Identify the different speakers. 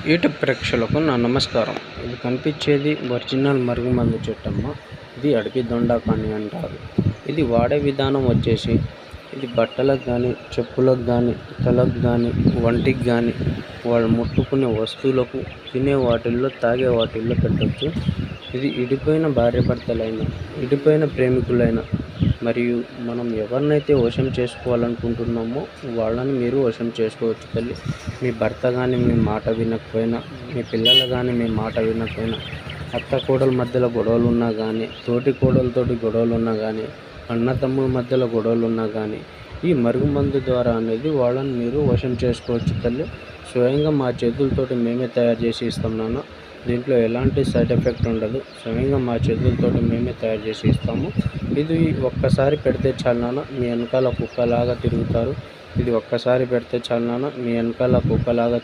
Speaker 1: YouTube ప్రేక్షకులకు నా నమస్కారం. ఇది కనిపించేది ఒరిజినల్ మరుగుమందు చెట్టమ్మ. ఇది అడవి దొండకాని అంటారు. ఇది వాడే విధానం వచ్చేసి ఇది బట్టలకు కానీ, చెప్పులకు కానీ, తలకు కానీ, వంటికి కానీ, వాళ్ళు ముట్టుకునే వస్తువులకు, తినే వాటిల్లో, తాగే వాటిల్లో పెట్టవచ్చు. ఇది ఇడిపోయిన భార్యాభర్తలైన, ఇడిపోయిన ప్రేమికులైన, మరియు మనం ఎవరినైతే వశం చేసుకోవాలనుకుంటున్నామో వాళ్ళని మీరు వశం చేసుకోవచ్చు తల్లి. మీ భర్త కానీ మీ మాట వినకపోయినా, మీ పిల్లలు కానీ మీ మాట వినకపోయినా, అత్త కోడల మధ్యలో గొడవలు ఉన్నా కానీ, తోటి కోడలతోటి గొడవలు ఉన్నా కానీ, అన్నతమ్ముల మధ్యలో గొడవలు ఉన్నా కానీ, ఈ మరుగుమందు ద్వారా అనేది వాళ్ళని మీరు వశం చేసుకోవచ్చు తల్లి. స్వయంగా మా చేతులతోటి మేమే తయారు చేసి ఇస్తాం నాన్న. దీంట్లో ఎలాంటి సైడ్ ఎఫెక్ట్ ఉండదు. స్వయంగా మా చేతులతోటి మేమే తయారు చేసి ఇస్తాము. ఇది ఒక్కసారి పెడితే చాలు నాన్న, మీ వెనకాల కుక్కలాగా తిరుగుతారు. ఇది ఒక్కసారి పెడితే చాలు నాన్న, మీ వెనకాల కుక్కలాగా